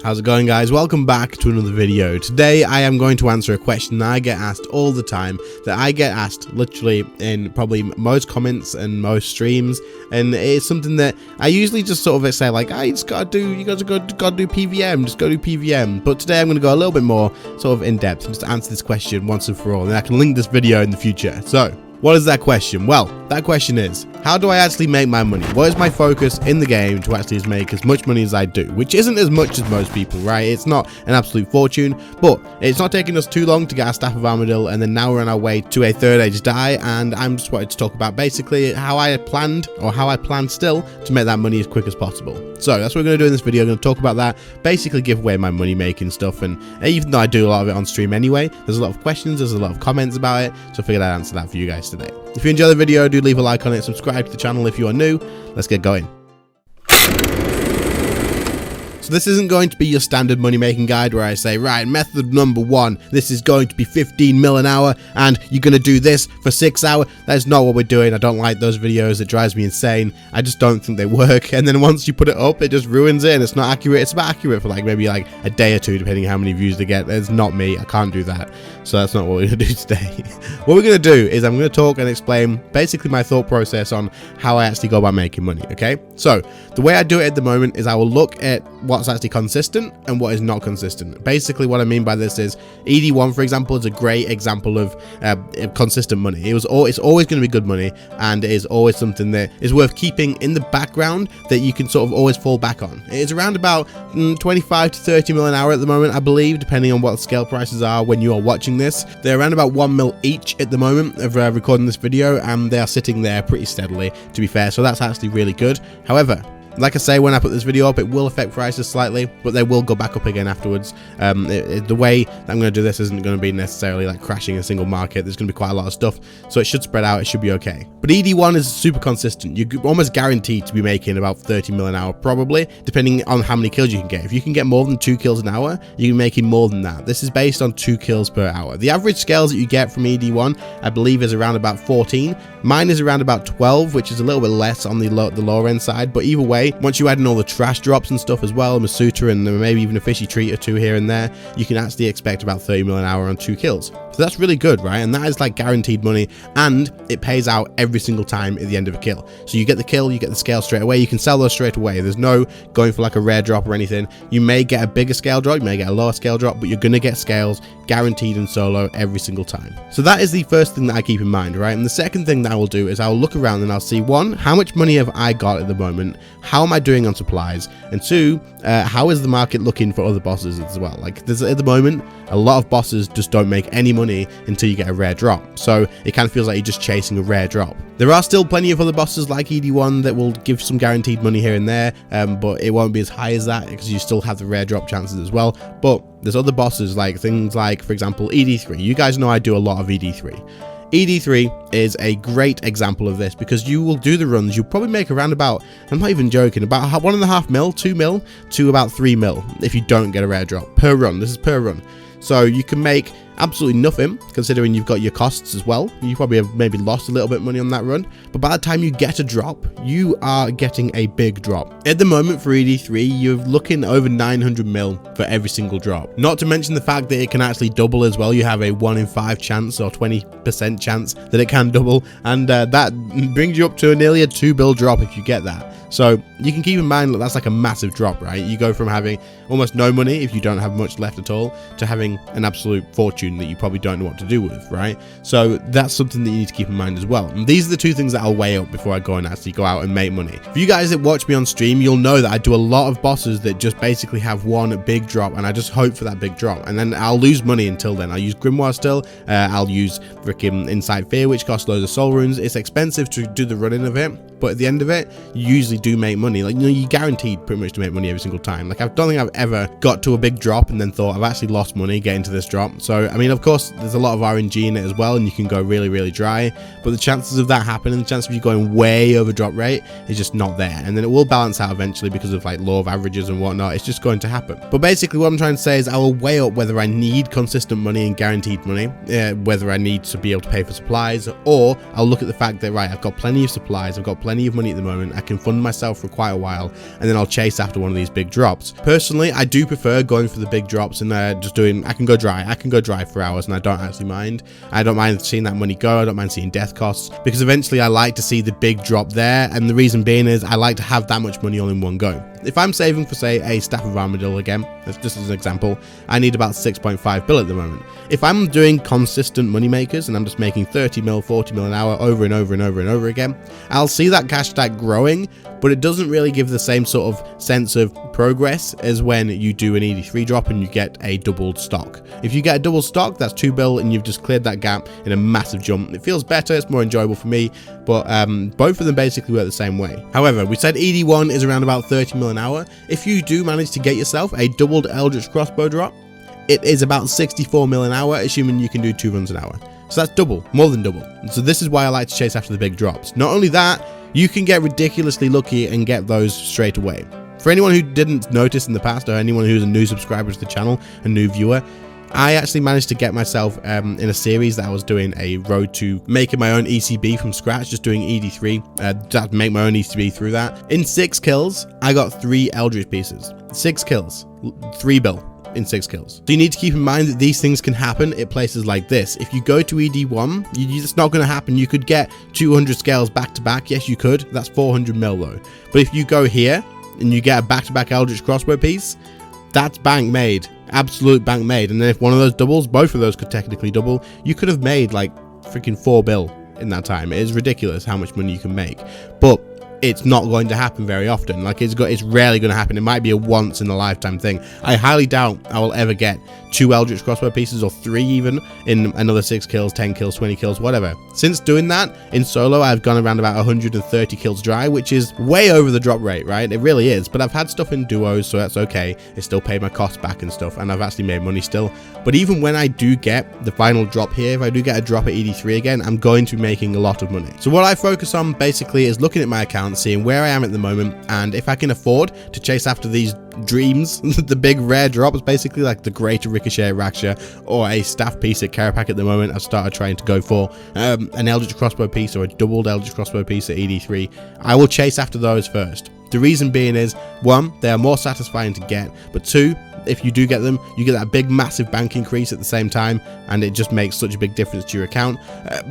How's it going, guys? Welcome back to another video. Today I am going to answer a question that I get asked all the time, that I get asked literally in probably most comments and most streams, and it's something that I usually just sort of say like, you gotta do PVM, just go do PVM. But today I'm going to go a little bit more sort of in depth and just answer this question once and for all, and I can link this video in the future. So what is that question? Well, that question is, how do I actually make my money? What is my focus in the game to actually make as much money as I do? Which isn't as much as most people, right? It's not an absolute fortune, but it's not taking us too long to get our Staff of Armadillo, and then now we're on our way to a third age die, and I'm just wanted to talk about basically how I planned, or how I plan still, to make that money as quick as possible. So that's what we're going to do in this video. I'm going to talk about that, basically give away my money making stuff, and even though I do a lot of it on stream anyway, there's a lot of questions, there's a lot of comments about it, so I figured I'd answer that for you guys today. If you enjoy the video, do leave a like on it, subscribe to the channel if you are new. Let's get going. So this isn't going to be your standard money making guide where I say, right, method number 1, this is going to be 15 mil an hour and you're going to do this for 6 hours. That's not what we're doing. I don't like those videos. It drives me insane. I just don't think they work. And then once you put it up, it just ruins it and it's not accurate. It's about accurate for maybe a day or two, depending on how many views they get. It's not me. I can't do that. So that's not what we're going to do today. What we're going to do is I'm going to talk and explain basically my thought process on how I actually go about making money. Okay. So the way I do it at the moment is I will look at what's actually consistent and what is not consistent. Basically what I mean by this is ED1, for example, is a great example of consistent money. It's always going to be good money, and it is always something that is worth keeping in the background that you can sort of always fall back on. It is around about 25 to 30 mil an hour at the moment, I believe, depending on what the scale prices are when you are watching this. They're around about 1 mil each at the moment of recording this video, and they are sitting there pretty steadily, to be fair, so that's actually really good. However, like I say, when I put this video up, it will affect prices slightly, but they will go back up again afterwards. The way that I'm going to do this isn't going to be necessarily like crashing a single market. There's going to be quite a lot of stuff, so it should spread out. It should be okay. But ED1 is super consistent. You're almost guaranteed to be making about 30 mil an hour, probably, depending on how many kills you can get. If you can get more than 2 kills an hour, you can be making more than that. This is based on 2 kills per hour. The average scales that you get from ED1, I believe, is around about 14. Mine is around about 12, which is a little bit less on the lower end side, but either way, once you add in all the trash drops and stuff as well, Masuta and maybe even a fishy treat or 2 here and there, you can actually expect about 30 mil an hour on 2 kills. So that's really good, right? And that is like guaranteed money, and it pays out every single time at the end of a kill. So you get the kill, you get the scale straight away, you can sell those straight away. There's no going for like a rare drop or anything. You may get a bigger scale drop, you may get a lower scale drop, but you're gonna get scales guaranteed in solo every single time. So that is the first thing that I keep in mind, right? And the second thing that I will do is I'll look around and I'll see, 1, how much money have I got at the moment? How am I doing on supplies? And 2, how is the market looking for other bosses as well? Like, there's at the moment a lot of bosses just don't make any money until you get a rare drop, so it kind of feels like you're just chasing a rare drop. There are still plenty of other bosses like ED1 that will give some guaranteed money here and there, but it won't be as high as that because you still have the rare drop chances as well. But there's other bosses, like things like, for example, ED3. You guys know I do a lot of ED3. ED3 is a great example of this because you will do the runs, you'll probably make around about, I'm not even joking, about 1.5 mil, 2 mil to about 3 mil if you don't get a rare drop per run. This is per run. So you can make absolutely nothing considering you've got your costs as well. You probably have maybe lost a little bit of money on that run, but by the time you get a drop, you are getting a big drop. At the moment for ED3, you're looking over 900 mil for every single drop. Not to mention the fact that it can actually double as well. You have a 1 in 5 chance or 20% chance that it can double, and that brings you up to nearly a 2 bill drop if you get that. So you can keep in mind that that's like a massive drop, right? You go from having almost no money if you don't have much left at all to having an absolute fortune that you probably don't know what to do with, right? So that's something that you need to keep in mind as well. And these are the 2 things that I'll weigh up before I go and actually go out and make money. For you guys that watch me on stream, you'll know that I do a lot of bosses that just basically have one big drop, and I just hope for that big drop, and then I'll lose money until then. I'll use Grimoire still, I'll use freaking Insight Fear, which costs loads of soul runes. It's expensive to do the running of it, but at the end of it, you usually do make money. Like, you know, you're guaranteed pretty much to make money every single time. Like, I don't think I've ever got to a big drop and then thought I've actually lost money getting to this drop. So I mean, of course, there's a lot of RNG in it as well, and you can go really, really dry, but the chances of that happening, the chance of you going way over drop rate is just not there. And then it will balance out eventually because of like law of averages and whatnot. It's just going to happen. But basically what I'm trying to say is I will weigh up whether I need consistent money and guaranteed money, whether I need to be able to pay for supplies, or I'll look at the fact that, right, I've got plenty of supplies, I've got plenty plenty of money at the moment. I can fund myself for quite a while, and then I'll chase after one of these big drops. Personally, I do prefer going for the big drops and just doing, I can go dry for hours, and I don't actually mind. I don't mind seeing that money go. I don't mind seeing death costs, because eventually I like to see the big drop there, and the reason being is I like to have that much money all in one go. If I'm saving for, say, a Staff of Armadillo again, that's just as an example, I need about 6.5 bill at the moment. If I'm doing consistent money makers and I'm just making 30 mil, 40 mil an hour over and over and over and over again, I'll see that cash stack growing, but it doesn't really give the same sort of sense of progress as when you do an ED3 drop and you get a doubled stock. If you get a double stock, that's 2 bill and you've just cleared that gap in a massive jump. It feels better, it's more enjoyable for me, but both of them basically work the same way. However, we said ED1 is around about 30 mil an hour. If you do manage to get yourself a doubled Eldritch Crossbow drop, it is about 64 mil an hour, assuming you can do 2 runs an hour. So that's double, more than double. So this is why I like to chase after the big drops. Not only that, you can get ridiculously lucky and get those straight away. For anyone who didn't notice in the past, or anyone who's a new subscriber to the channel, a new viewer, I actually managed to get myself in a series that I was doing a road to making my own ECB from scratch, just doing ED3, to make my own ECB through that. In 6 kills, I got 3 Eldritch pieces. 6 kills, 3 bill in 6 kills. So you need to keep in mind that these things can happen at places like this. If you go to ED1, it's not going to happen. You could get 200 scales back to back. Yes, you could. That's 400 mil though. But if you go here and you get a back-to-back Eldritch Crossbow piece, that's bank made. Absolute bank made. And then if one of those doubles, both of those could technically double, you could have made like freaking 4 bill in that time. It is ridiculous how much money you can make, but it's not going to happen very often. Like it's rarely going to happen. It might be a once in a lifetime thing. I highly doubt I will ever get 2 Eldritch Crossbow pieces, or 3 even, in another 6 kills, 10 kills, 20 kills, whatever. Since doing that in solo, I've gone around about 130 kills dry, which is way over the drop rate, right? It really is. But I've had stuff in duos, so that's okay. It still paid my costs back and stuff, and I've actually made money still. But even when I do get the final drop here, if I do get a drop at ED3 again, I'm going to be making a lot of money. So what I focus on basically is looking at my account, seeing where I am at the moment, and if I can afford to chase after these dreams, the big rare drops, basically like the greater ricochet at Raksha, or a staff piece at Karapak at the moment. I've started trying to go for an Eldritch Crossbow piece or a doubled Eldritch Crossbow piece at ED3. I will chase after those first. The reason being is, 1, they are more satisfying to get, but 2, if you do get them, you get that big massive bank increase at the same time, and it just makes such a big difference to your account.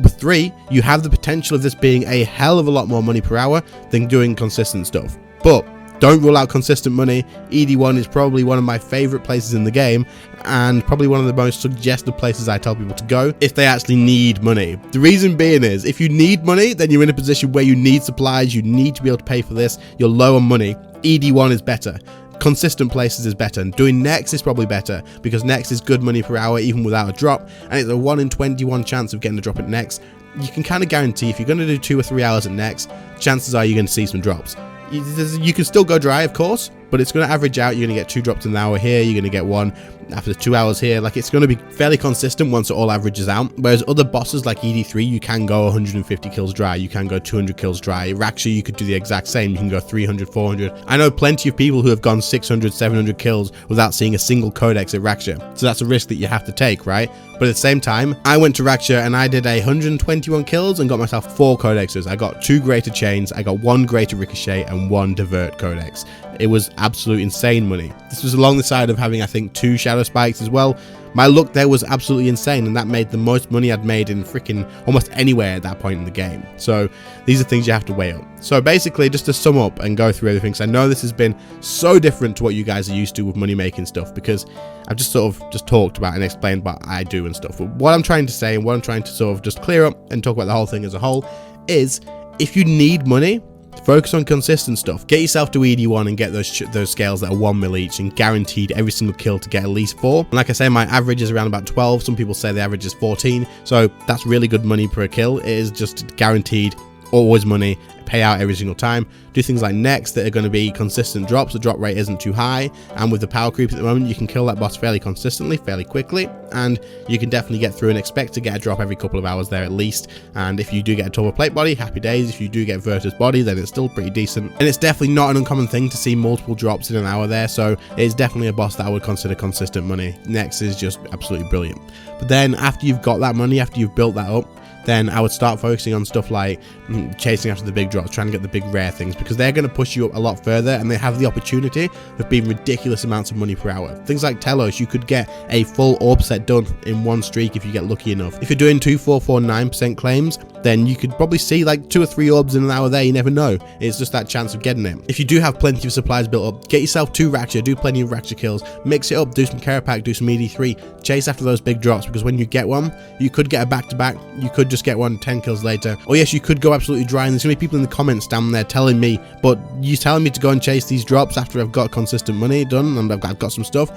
But 3, you have the potential of this being a hell of a lot more money per hour than doing consistent stuff. But don't rule out consistent money. ED1 is probably one of my favorite places in the game, and probably one of the most suggested places I tell people to go if they actually need money. The reason being is, if you need money, then you're in a position where you need supplies, you need to be able to pay for this, you're low on money. ED1 is better. Consistent places is better, and doing Next is probably better, because Next is good money per hour even without a drop, and it's a 1 in 21 chance of getting a drop at Next. You can kind of guarantee if you're going to do 2 or 3 hours at Next, chances are you're going to see some drops. You can still go dry, of course, but it's going to average out. You're going to get 2 drops in an hour here, you're going to get 1 after 2 hours here. Like, it's going to be fairly consistent once it all averages out. Whereas other bosses like ED3, you can go 150 kills dry, you can go 200 kills dry. Raksha, you could do the exact same. You can go 300, 400. I know plenty of people who have gone 600, 700 kills without seeing a single codex at Raksha. So that's a risk that you have to take, right? But at the same time, I went to Raksha and I did 121 kills and got myself 4 codexes. I got 2 greater chains, I got 1 greater ricochet and 1 divert codex. It was absolute insane money. This was along the side of having, I think, 2 shadow spikes as well. My luck there was absolutely insane, and that made the most money I'd made in freaking almost anywhere at that point in the game. So these are things you have to weigh up. So basically, just to sum up and go through everything, because I know this has been so different to what you guys are used to with money making stuff, because I've just sort of just talked about and explained what I do and stuff. But what I'm trying to say, and what I'm trying to sort of just clear up and talk about the whole thing as a whole, is if you need money, focus on consistent stuff. Get yourself to ED1 and get those scales that are 1 mil each and guaranteed every single kill to get at least 4. And like I say, my average is around about 12. Some people say the average is 14. So that's really good money per kill. It is just guaranteed, always money, pay out every single time. Do things like Next that are going to be consistent drops. The drop rate isn't too high, and with the power creep at the moment, you can kill that boss fairly consistently, fairly quickly, and you can definitely get through and expect to get a drop every couple of hours there at least. And if you do get a Torva plate body, happy days. If you do get Verta's body, then it's still pretty decent, and it's definitely not an uncommon thing to see multiple drops in an hour there, so it is definitely a boss that I would consider consistent money. Next is just absolutely brilliant. But then after you've got that money, after you've built that up, then I would start focusing on stuff like chasing after the big drops, trying to get the big rare things, because they're going to push you up a lot further, and they have the opportunity of being ridiculous amounts of money per hour. Things like Telos, you could get a full orb set done in one streak if you get lucky enough. If you're doing 2, 4, 4, 9% claims, then you could probably see like 2 or 3 orbs in an hour there. You never know. It's just that chance of getting it. If you do have plenty of supplies built up, get yourself 2 Raksha, do plenty of Raksha kills, mix it up, do some Karapak, do some ED3, chase after those big drops, because when you get one, you could get a back-to-back, you could just get one 10 kills later, or yes, you could go absolutely dry, and there's gonna be people in the comments down there telling me, but you telling me to go and chase these drops after I've got consistent money done and I've got some stuff.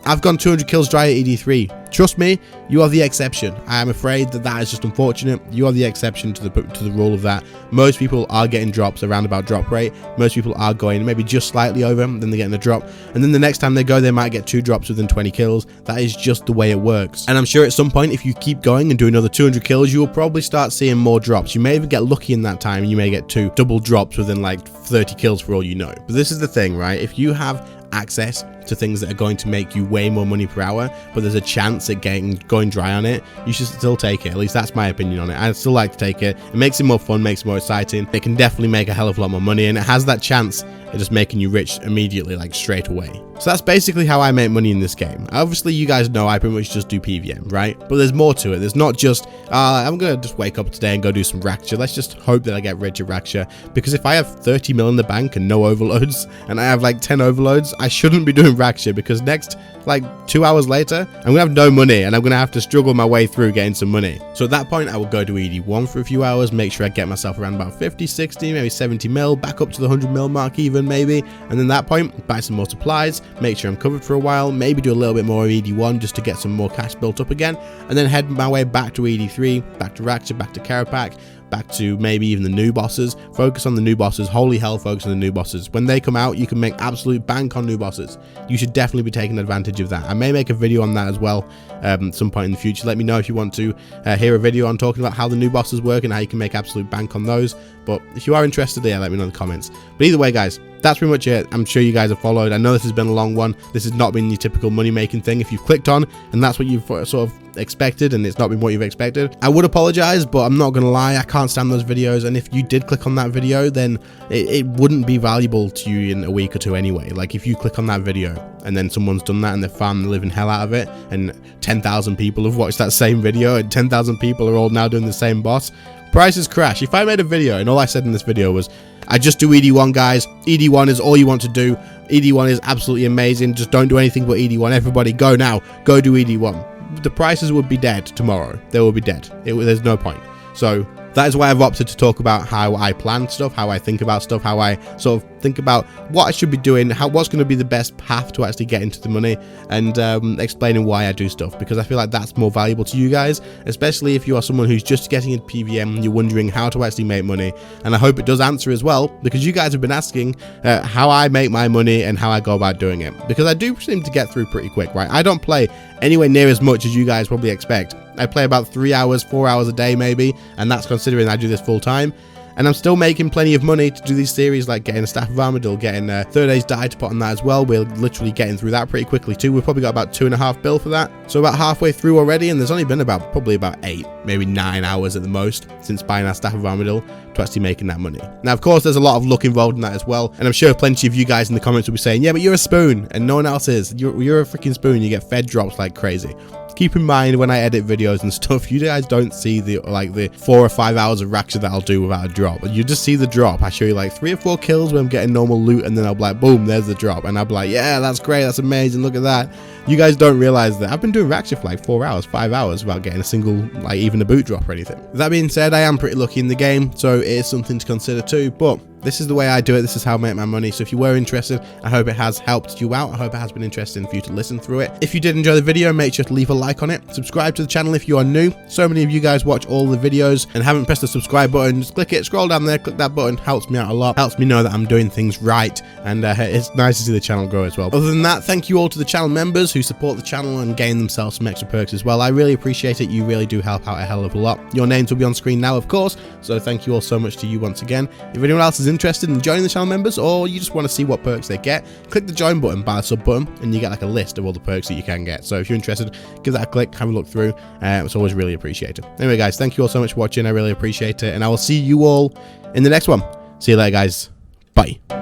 I've gone 200 kills dry at ED3. Trust me, you are the exception. I am afraid that is just unfortunate. You are the exception to the rule of that. Most people are getting drops around about drop rate. Most people are going maybe just slightly over, then they're getting a drop, and then the next time they go, they might get 2 drops within 20 kills. That is just the way it works. And I'm sure at some point, if you keep going and do another 200 kills, you will probably start seeing more drops. You may even get lucky in that time, and you may get 2 double drops within like 30 kills for all you know. But this is the thing, right? If you have access to things that are going to make you way more money per hour, but there's a chance at going dry on it, you should still take it. At least that's my opinion on it. I still like to take it. It makes it more fun, makes it more exciting. It can definitely make a hell of a lot more money, and it has that chance of just making you rich immediately, like straight away. So that's basically how I make money in this game. Obviously, you guys know I pretty much just do PVM, right? But there's more to it. There's not just, I'm gonna just wake up today and go do some Raksha. Let's just hope that I get rich at Raksha. Because if I have 30 mil in the bank and no overloads, and I have like 10 overloads, I shouldn't be doing Raksha, because next, like 2 hours later, I'm gonna have no money, and I'm gonna have to struggle my way through getting some money. So at that point, I will go to ED1 for a few hours, make sure I get myself around about 50, 60, maybe 70 mil, back up to the 100 mil mark even, maybe. And then at that point, buy some more supplies, make sure I'm covered for a while, maybe do a little bit more of ED1 just to get some more cash built up again, and then head my way back to ED3, back to Raksha, back to Karapak, back to maybe even the new bosses. Focus on the new bosses. Holy hell, focus on the new bosses. When they come out, you can make absolute bank on new bosses. You should definitely be taking advantage of that. I may make a video on that as well at some point in the future. Let me know if you want to hear a video on talking about how the new bosses work and how you can make absolute bank on those. But if you are interested, yeah, let me know in the comments. But either way, guys, that's pretty much it. I'm sure you guys have followed. I know this has been a long one. This has not been your typical money making thing. If you've clicked on and that's what you've sort of expected and it's not been what you've expected, I would apologize, but I'm not gonna lie, I can't stand those videos. And if you did click on that video, then it wouldn't be valuable to you in a week or two anyway. Like if you click on that video and then someone's done that and they're farming the living hell out of it, and 10,000 people have watched that same video and 10,000 people are all now doing the same boss, prices crash. If I made a video and all I said in this video was, I just do ED1, guys, ED1 is all you want to do, ED1 is absolutely amazing, just don't do anything but ED1, everybody go now, go do ED1, the prices would be dead tomorrow. They will be dead. There's no point. So that is why I've opted to talk about how I plan stuff, how I think about stuff, how I sort of think about what I should be doing, what's going to be the best path to actually get into the money, and explaining why I do stuff, because I feel like that's more valuable to you guys, especially if you are someone who's just getting into PVM and you're wondering how to actually make money. And I hope it does answer as well, because you guys have been asking how I make my money and how I go about doing it, because I do seem to get through pretty quick, right? I don't play anywhere near as much as you guys probably expect. I play about 3 hours, 4 hours a day maybe, and that's considering I do this full time. And I'm still making plenty of money to do these series, like getting a Staff of Armadil, getting Third Age Die to put on that as well. We're literally getting through that pretty quickly too. We've probably got about 2.5 bill for that. So about halfway through already, and there's only been probably about 8, maybe 9 hours at the most since buying our Staff of Armadil to actually making that money. Now, of course, there's a lot of luck involved in that as well. And I'm sure plenty of you guys in the comments will be saying, yeah, but you're a spoon and no one else is. You're a freaking spoon. You get fed drops like crazy. Keep in mind when I edit videos and stuff, you guys don't see the 4 or 5 hours of Raksha that I'll do without a drop. You just see the drop. I show you like 3 or 4 kills when I'm getting normal loot, and then I'll be like, boom, there's the drop. And I'll be like, yeah, that's great, that's amazing, look at that. You guys don't realize that I've been doing Raksha for like 4 hours, 5 hours without getting a single, like even a boot drop or anything. That being said, I am pretty lucky in the game, so it is something to consider too, but this is the way I do it. This is how I make my money. So if you were interested, I hope it has helped you out. I hope it has been interesting for you to listen through it. If you did enjoy the video, make sure to leave a like on it. Subscribe to the channel if you are new. So many of you guys watch all the videos and haven't pressed the subscribe button. Just click it, scroll down there, click that button. Helps me out a lot. Helps me know that I'm doing things right. And it's nice to see the channel grow as well. Other than that, thank you all to the channel members who support the channel and gain themselves some extra perks as well. I really appreciate it. You really do help out a hell of a lot. Your names will be on screen now, of course. So thank you all so much to you once again. If anyone else is interested in joining the channel members, or you just want to see what perks they get, click the join button by the sub button, and you get like a list of all the perks that you can get. So if you're interested, give that a click, have a look through. It's always really appreciated. Anyway, guys, thank you all so much for watching. I really appreciate it, and I will see you all in the next one. See you later, guys. Bye.